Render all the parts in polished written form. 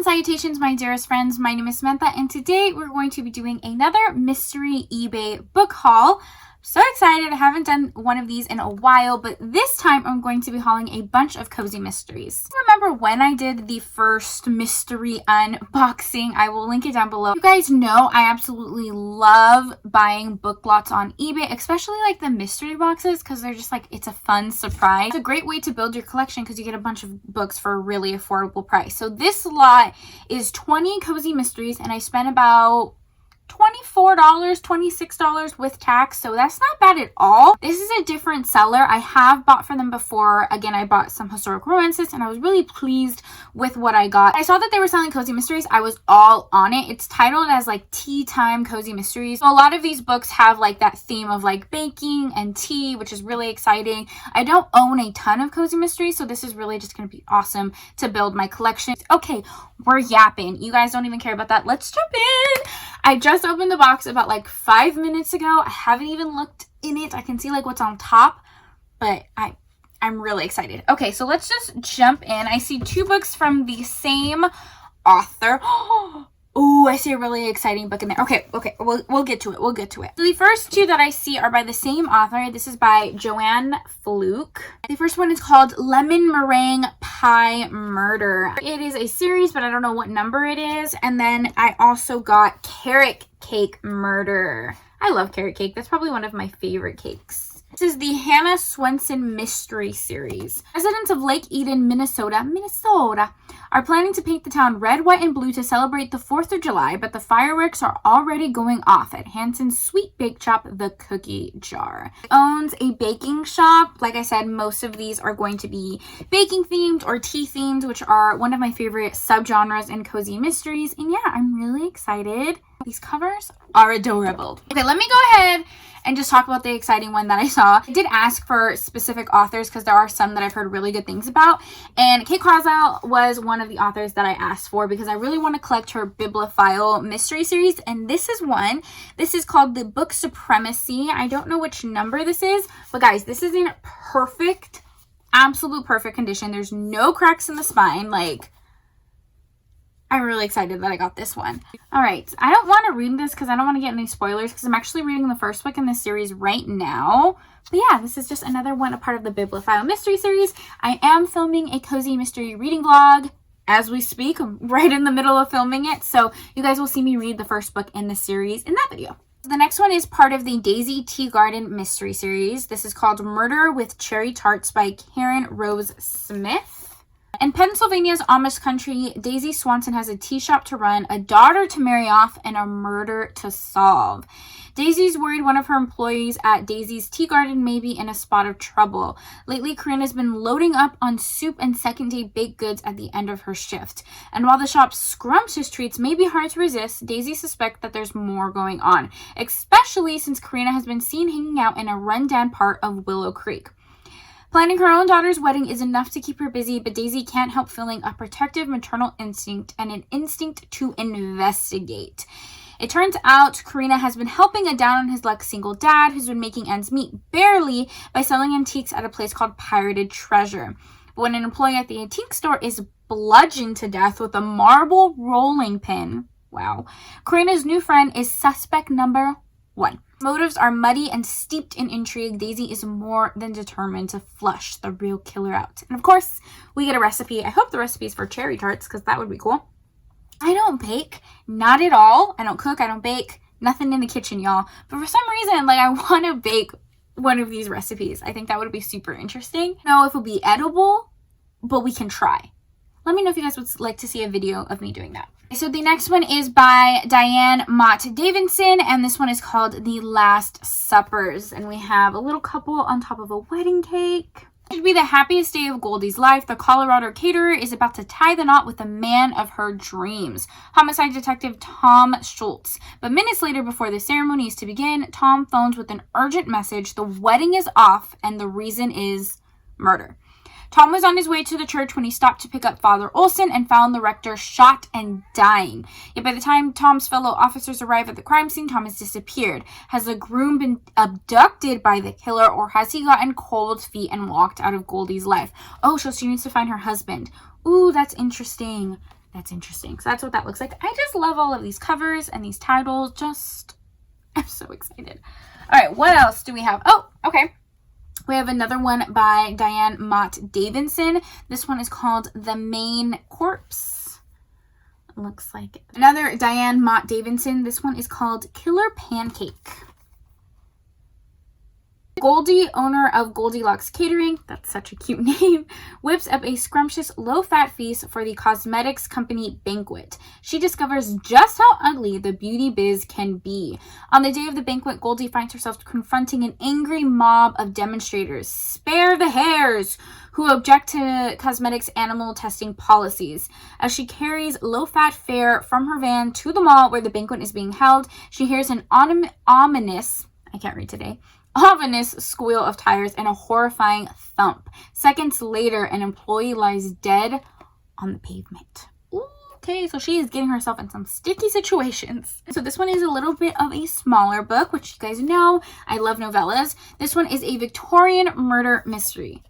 salutations, my dearest friends. My name is Samantha, and today we're going to be doing another mystery eBay book haul. So excited. I haven't done one of these in a while, but this time I'm going to be hauling a bunch of cozy mysteries. Remember when I did the first mystery unboxing? I will link it down below. You guys know I absolutely love buying book lots on eBay, especially like the mystery boxes, because they're just like, it's a fun surprise. It's a great way to build your collection because you get a bunch of books for a really affordable price. So this lot is 20 cozy mysteries, and I spent about $24, $26 with tax, so that's not bad at all. This is a different seller. I have bought for them before. Again, I bought some historic romances, and I was really pleased with what I got. I saw that they were selling cozy mysteries. I was all on it. It's titled as like tea time cozy mysteries. So a lot of these books have like that theme of like baking and tea, which is really exciting. I don't own a ton of cozy mysteries, so this is really just going to be awesome to build my collection. Okay, we're yapping. You guys don't even care about that. Let's jump in. I just opened the box about like 5 minutes ago. I haven't even looked in it. I can see like what's on top, but I'm really excited. Okay, so let's just jump in. I see two books from the same author. Oh, I see a really exciting book in there. Okay, we'll get to it. We'll get to it. So the first two that I see are by the same author. This is by Joanne Fluke. The first one is called Lemon Meringue Pie Murder. It is a series, but I don't know what number it is. And then I also got Carrot Cake Murder. I love carrot cake. That's probably one of my favorite cakes. This is the Hannah Swenson Mystery Series. Residents of Lake Eden, Minnesota, are planning to paint the town red, white, and blue to celebrate the 4th of July, but the fireworks are already going off at Hanson's Sweet Bake Shop, The Cookie Jar. He owns a baking shop. Like I said, most of these are going to be baking themed or tea themed, which are one of my favorite subgenres in cozy mysteries. And yeah, I'm really excited. These covers are adorable. Okay, let me go ahead and just talk about the exciting one that I saw. I did ask for specific authors because there are some that I've heard really good things about. And Kate Croswell was one of the authors that I asked for because I really want to collect her Bibliophile mystery series. And this is one. This is called The Book Supremacy. I don't know which number this is, but guys, this is in perfect, absolute perfect condition. There's no cracks in the spine. Like, I'm really excited that I got this one. All right, I don't want to read this because I don't want to get any spoilers because I'm actually reading the first book in this series right now. But yeah, this is just another one, a part of the Bibliophile mystery series. I am filming a cozy mystery reading vlog as we speak. I'm right in the middle of filming it, so you guys will see me read the first book in the series in that video. The next one is part of the Daisy Teagarden mystery series. This is called Murder with Cherry Tarts by Karen Rose Smith. In Pennsylvania's Amish country, Daisy Swanson has a tea shop to run, a daughter to marry off, and a murder to solve. Daisy's worried one of her employees at Daisy's Tea Garden may be in a spot of trouble. Lately, Karina's been loading up on soup and second-day baked goods at the end of her shift. And while the shop's scrumptious treats may be hard to resist, Daisy suspects that there's more going on, especially since Karina has been seen hanging out in a run-down part of Willow Creek. Planning her own daughter's wedding is enough to keep her busy, but Daisy can't help feeling a protective maternal instinct and an instinct to investigate. It turns out Karina has been helping a down-on-his-luck single dad who's been making ends meet barely by selling antiques at a place called Pirated Treasure. But when an employee at the antique store is bludgeoned to death with a marble rolling pin, wow, Karina's new friend is suspect number 1. Motives are muddy and steeped in intrigue. Daisy is more than determined to flush the real killer out. And of course, we get a recipe. I hope the recipe is for cherry tarts because that would be cool. I don't bake, not at all. I don't cook, I don't bake, nothing in the kitchen, y'all. But for some reason, like, I want to bake one of these recipes. I think that would be super interesting. I don't know if it'll be edible, but we can try. Let me know if you guys would like to see a video of me doing that. So the next one is by Diane Mott Davidson, and this one is called The Last Suppers. And we have a little couple on top of a wedding cake. It should be the happiest day of Goldie's life. The Colorado caterer is about to tie the knot with the man of her dreams, homicide detective Tom Schultz. But minutes later, before the ceremony is to begin, Tom phones with an urgent message. The wedding is off, and the reason is murder. Tom was on his way to the church when he stopped to pick up Father Olson and found the rector shot and dying. Yet by the time Tom's fellow officers arrive at the crime scene, Tom has disappeared. Has the groom been abducted by the killer, or has he gotten cold feet and walked out of Goldie's life? Oh, so she needs to find her husband. Ooh, that's interesting. That's interesting. So that's what that looks like. I just love all of these covers and these titles. I'm so excited. All right, what else do we have? Oh, okay. We have another one by Diane Mott Davidson. This one is called The Main Corpse. Looks like it. Another Diane Mott Davidson. This one is called Killer Pancake. Goldie, owner of Goldilocks Catering, that's such a cute name, whips up a scrumptious low-fat feast for the cosmetics company Banquet. She discovers just how ugly the beauty biz can be. On the day of the banquet, Goldie finds herself confronting an angry mob of demonstrators, spare the hairs, who object to cosmetics animal testing policies. As she carries low-fat fare from her van to the mall where the banquet is being held, she hears an ominous squeal of tires and a horrifying thump. Seconds later, an employee lies dead on the pavement. Ooh, okay, so she is getting herself in some sticky situations. So this one is a little bit of a smaller book, which you guys know I love novellas. This one is a Victorian murder mystery.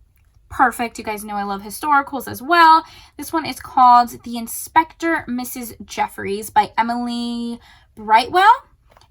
Perfect. You guys know I love historicals as well. This one is called The Inspector Mrs. Jeffries by Emily Brightwell.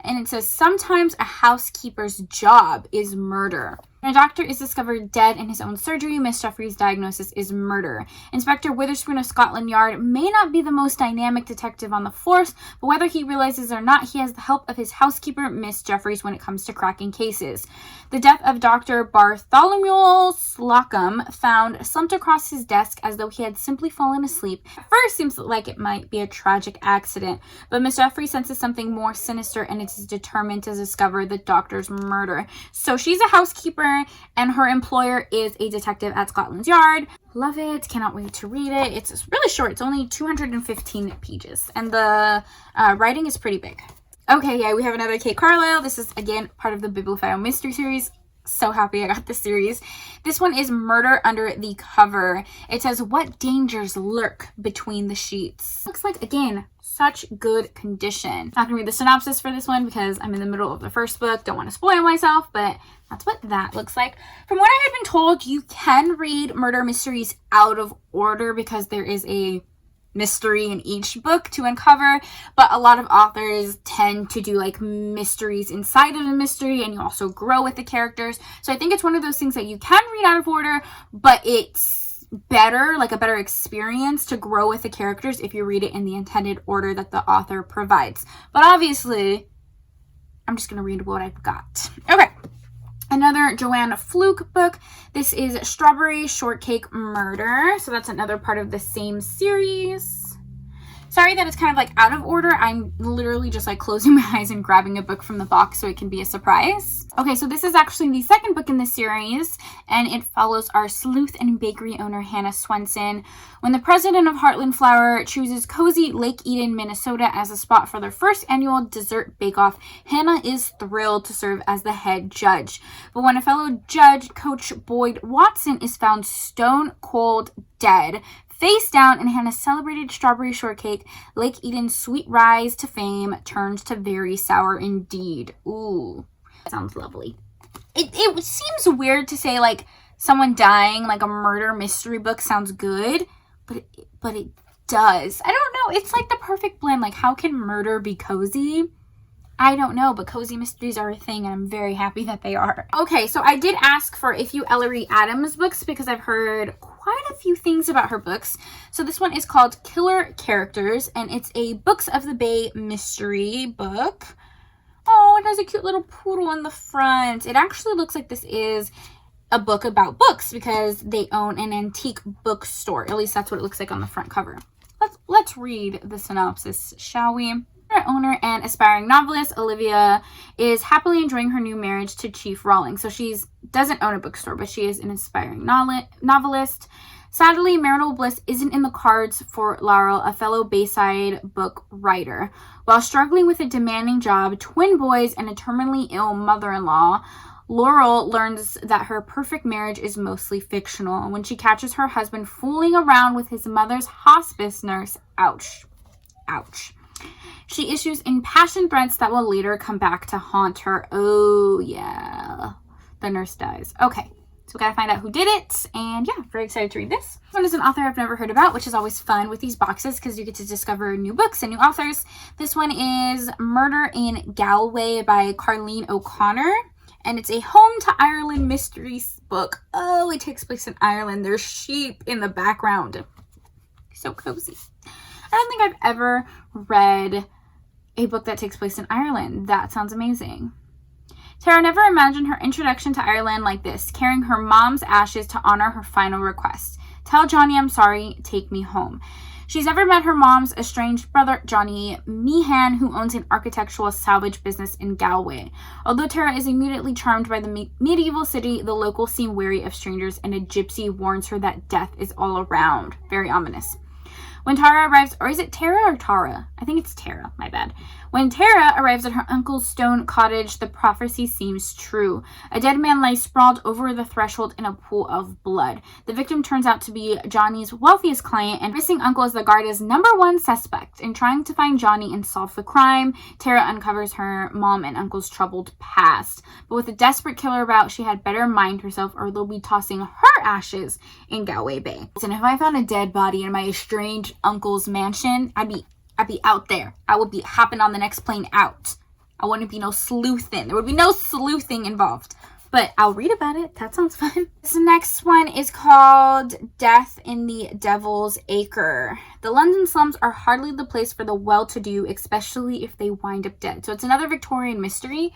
And it says, sometimes a housekeeper's job is murder. When a doctor is discovered dead in his own surgery, Miss Jeffries' diagnosis is murder. Inspector Witherspoon of Scotland Yard may not be the most dynamic detective on the force, but whether he realizes or not, he has the help of his housekeeper, Miss Jeffries, when it comes to cracking cases. The death of Dr. Bartholomew Slocum, found slumped across his desk as though he had simply fallen asleep, at first seems like it might be a tragic accident, but Miss Jeffries senses something more sinister and is determined to discover the doctor's murder. So she's a housekeeper and her employer is a detective at Scotland Yard. Love it. Cannot wait to read it. It's really short. It's only 215 pages and the writing is pretty big. Okay, yeah, we have another Kate Carlisle. This is, again, part of the Bibliophile Mystery Series. So happy I got this series. This one is Murder Under the Cover. It says, what dangers lurk between the sheets? Looks like, again, such good condition. Not gonna read the synopsis for this one because I'm in the middle of the first book. Don't want to spoil myself, but that's what that looks like. From what I had been told, you can read murder mysteries out of order because there is a mystery in each book to uncover, but a lot of authors tend to do like mysteries inside of a mystery, and you also grow with the characters. So I think it's one of those things that you can read out of order, but it's better, like a better experience to grow with the characters if you read it in the intended order that the author provides. But obviously, I'm just gonna read what I've got. Okay. Another Joanne Fluke book. This is Strawberry Shortcake Murder. So that's another part of the same series. Sorry that it's kind of like out of order. I'm literally just like closing my eyes and grabbing a book from the box so it can be a surprise. Okay, so this is actually the second book in this series, and it follows our sleuth and bakery owner, Hannah Swenson. When the president of Heartland Flour chooses cozy Lake Eden, Minnesota as a spot for their first annual dessert bake-off, Hannah is thrilled to serve as the head judge. But when a fellow judge, Coach Boyd Watson, is found stone cold dead, face down in Hannah's celebrated strawberry shortcake, Lake Eden's sweet rise to fame turns to very sour indeed. Ooh, sounds lovely. It seems weird to say like someone dying, like a murder mystery book sounds good, but it does. I don't know. It's like the perfect blend. Like, how can murder be cozy? I don't know, but cozy mysteries are a thing, and I'm very happy that they are. Okay, so I did ask for a few Ellery Adams books because I've heard quite a few things about her books. So this one is called Killer Characters, and it's a Books of the Bay mystery book. Oh, it has a cute little poodle on the front. It actually looks like this is a book about books because they own an antique bookstore. At least that's what it looks like on the front cover. Let's read the synopsis, shall we? Owner and aspiring novelist Olivia is happily enjoying her new marriage to Chief Rawlings. So she doesn't own a bookstore, but she is an aspiring novelist. Sadly, marital bliss isn't in the cards for Laurel, a fellow Bayside book writer. While struggling with a demanding job, twin boys, and a terminally ill mother-in-law, Laurel learns that her perfect marriage is mostly fictional. When she catches her husband fooling around with his mother's hospice nurse, ouch. She issues impassioned threats that will later come back to haunt her. Oh, yeah. The nurse dies. Okay. we gotta find out who did it. And yeah, very excited to read this. This one is an author I've never heard about, which is always fun with these boxes because you get to discover new books and new authors. This one is Murder in Galway by Carleen O'Connor. And it's a Home to Ireland mystery book. Oh, it takes place in Ireland. There's sheep in the background. So cozy. I don't think I've ever read a book that takes place in Ireland. That sounds amazing. Tara never imagined her introduction to Ireland like this, carrying her mom's ashes to honor her final request. Tell Johnny I'm sorry, take me home. She's never met her mom's estranged brother, Johnny Meehan, who owns an architectural salvage business in Galway. Although Tara is immediately charmed by the medieval city, the locals seem wary of strangers, and a gypsy warns her that death is all around. Very ominous. When Tara arrives, or is it Tara or Tara? I think it's Tara, my bad. When Tara arrives at her uncle's stone cottage, the prophecy seems true. A dead man lies sprawled over the threshold in a pool of blood. The victim turns out to be Johnny's wealthiest client, and missing uncle is the Garda's #1 suspect. In trying to find Johnny and solve the crime, Tara uncovers her mom and uncle's troubled past. But with a desperate killer about, she had better mind herself or they'll be tossing her ashes in Galway Bay. And if I found a dead body in my estranged uncle's mansion, I'd be out there. I would be hopping on the next plane out. I wouldn't be no sleuthing. There would be no sleuthing involved. But I'll read about it. That sounds fun. This next one is called Death in the Devil's Acre. The London slums are hardly the place for the well-to-do, especially if they wind up dead. So it's another Victorian mystery.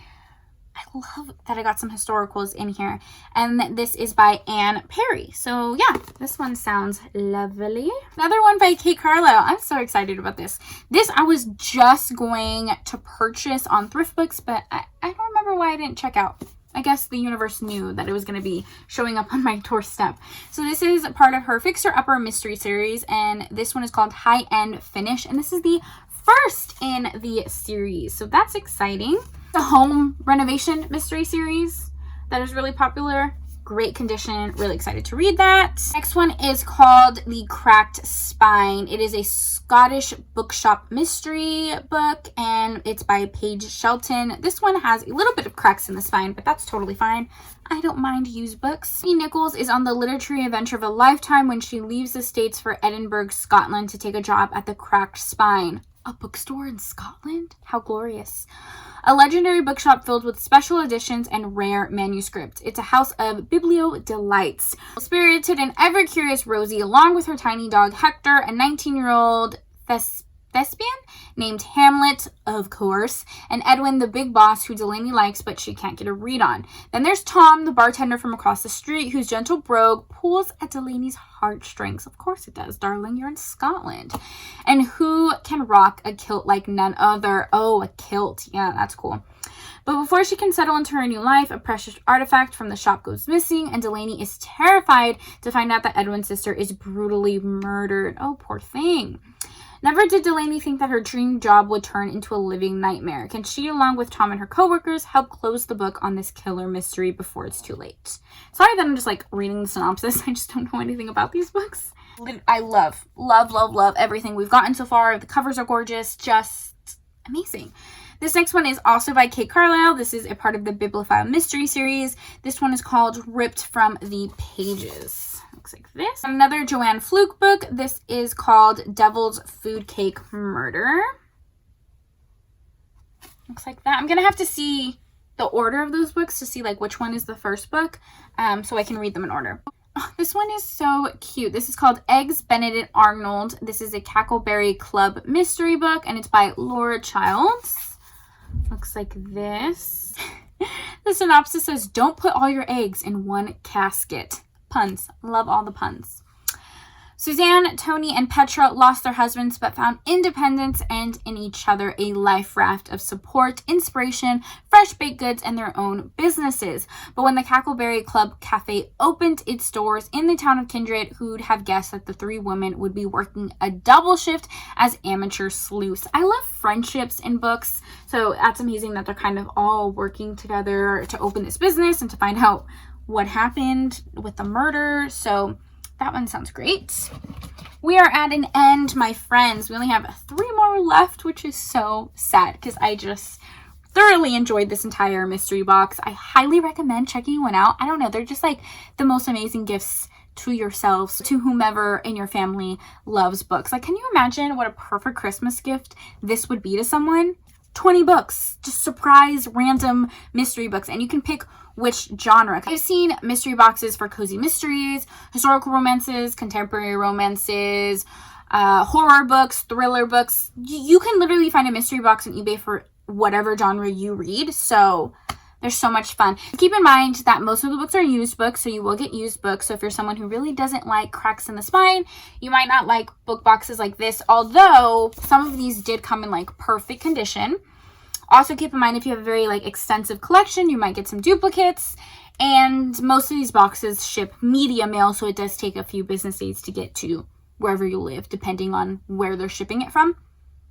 I love that I got some historicals in here. And this is by Anne Perry. So yeah, this one sounds lovely. Another one by Kate Carlisle. I'm so excited about this. This I was just going to purchase on Thrift Books, but I don't remember why I didn't check out. I guess the universe knew that it was going to be showing up on my doorstep. So this is part of her Fixer Upper mystery series, and this one is called High End Finish, and this is the first in the series. So that's exciting. The home renovation mystery series that is really popular. Great condition. Really excited to read that. Next one is called The Cracked Spine. It is a Scottish bookshop mystery book, and it's by Paige Shelton. This one has a little bit of cracks in the spine, but that's totally fine. I don't mind used books. Amy Nichols is on the literary adventure of a lifetime when she leaves the States for Edinburgh, Scotland to take a job at The Cracked Spine. A bookstore in Scotland? How glorious. A legendary bookshop filled with special editions and rare manuscripts. It's a house of biblio delights. Spirited and ever-curious Rosie, along with her tiny dog Hector, a 19-year-old thespian named Hamlet, of course, and Edwin, the big boss who Delaney likes but she can't get a read on. Then there's Tom, the bartender from across the street, whose gentle brogue pulls at Delaney's heartstrings. Of course it does, darling, you're in Scotland. And who can rock a kilt like none other? Oh, a kilt. Yeah, that's cool. But before she can settle into her new life, a precious artifact from the shop goes missing, and Delaney is terrified to find out that Edwin's sister is brutally murdered. Oh, poor thing. Never did Delaney think that her dream job would turn into a living nightmare. Can she, along with Tom and her coworkers, help close the book on this killer mystery before it's too late? Sorry that I'm just like reading the synopsis. I just don't know anything about these books. I love everything we've gotten so far. The covers are gorgeous. Just amazing. This next one is also by Kate Carlisle. This is a part of the Bibliophile Mystery Series. This one is called Ripped from the Pages. Looks like this. Another Joanne Fluke book. This is called Devil's Food Cake Murder. Looks like that. I'm going to have to see the order of those books to see like which one is the first book so I can read them in order. Oh, this one is so cute. This is called Eggs Benedict Arnold. This is a Cackleberry Club mystery book and it's by Laura Childs. Looks like this. The synopsis says, don't put all your eggs in one casket. Puns. Love all the puns. Suzanne, Tony, and Petra lost their husbands but found independence and in each other a life raft of support, inspiration, fresh baked goods, and their own businesses. But when the Cackleberry Club Cafe opened its doors in the town of Kindred, who'd have guessed that the three women would be working a double shift as amateur sleuths? I love friendships in books, so that's amazing that they're kind of all working together to open this business and to find out what happened with the murder. So that one sounds great. We are at an end, my friends. We only have 3 more left, which is so sad because I just thoroughly enjoyed this entire mystery box. I highly recommend checking one out. I don't know, they're just like the most amazing gifts to yourselves, to whomever in your family loves books. Like, can you imagine what a perfect Christmas gift this would be to someone? 20 books, just surprise random mystery books, and you can pick which genre. I've seen mystery boxes for cozy mysteries, historical romances, contemporary romances, horror books, thriller books. You can literally find a mystery box on eBay for whatever genre you read, so they're so much fun. Keep in mind that most of the books are used books, so you will get used books. So if you're someone who really doesn't like cracks in the spine, you might not like book boxes like this, although some of these did come in like perfect condition. Also keep in mind, if you have a very like extensive collection, you might get some duplicates, and most of these boxes ship media mail, so it does take a few business days to get to wherever you live, depending on where they're shipping it from.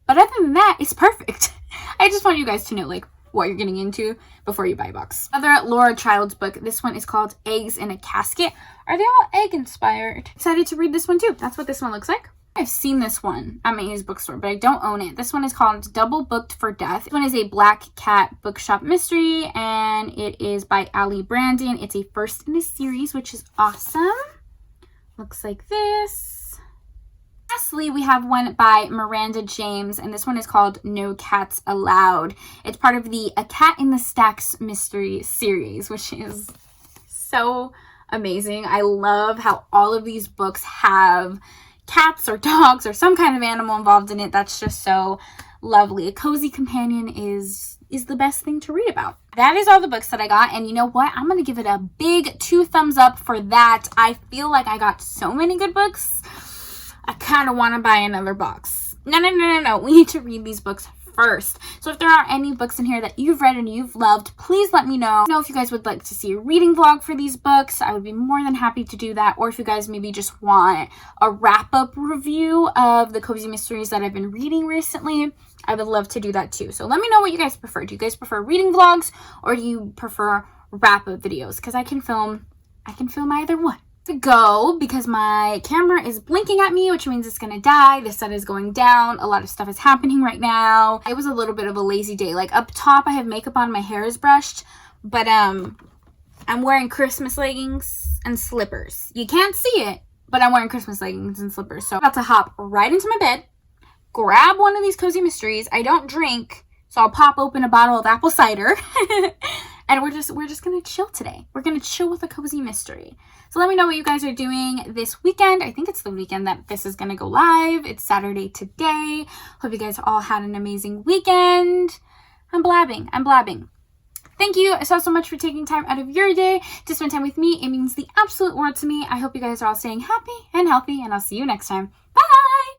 But other than that, it's perfect. I just want you guys to know like what you're getting into before you buy a box. Another Laura Childs book. This one is called Eggs in a Casket. Are they all egg inspired? Excited to read this one too. That's what this one looks like. I've seen this one at my used bookstore, but I don't own it. This one is called Double Booked for Death. This one is a Black Cat bookshop mystery, and it is by Ali Brandon. It's a first in a series, which is awesome. Looks like this. Lastly, we have one by Miranda James, and this one is called No Cats Allowed. It's part of the A Cat in the Stacks mystery series, which is so amazing. I love how all of these books have cats or dogs or some kind of animal involved in it. That's just so lovely. A cozy companion is the best thing to read about. That is all the books that I got, and you know what? I'm going to give it a big 2 thumbs up for that. I feel like I got so many good books. I kind of want to buy another box. No. We need to read these books first. So if there are any books in here that you've read and you've loved, please let me know. If you guys would like to see a reading vlog for these books, I would be more than happy to do that. Or if you guys maybe just want a wrap-up review of the cozy mysteries that I've been reading recently, I would love to do that too. So let me know what you guys prefer. Do you guys prefer reading vlogs, or do you prefer wrap-up videos? Because I can film either one. To go because my camera is blinking at me, which means it's gonna die. The sun is going down. A lot of stuff is happening right now. It was a little bit of a lazy day. Like up top, I have makeup on, my hair is brushed, but I'm wearing Christmas leggings and slippers. You can't see it, but I'm wearing Christmas leggings and slippers. So I'm about to hop right into my bed, grab one of these cozy mysteries. I don't drink, so I'll pop open a bottle of apple cider. And we're just gonna chill today. We're gonna chill with a cozy mystery. So let me know what you guys are doing this weekend. I think it's the weekend that this is gonna go live. It's Saturday today. Hope you guys all had an amazing weekend. I'm blabbing. Thank you so much for taking time out of your day to spend time with me. It means the absolute world to me. I hope you guys are all staying happy and healthy, and I'll see you next time. Bye!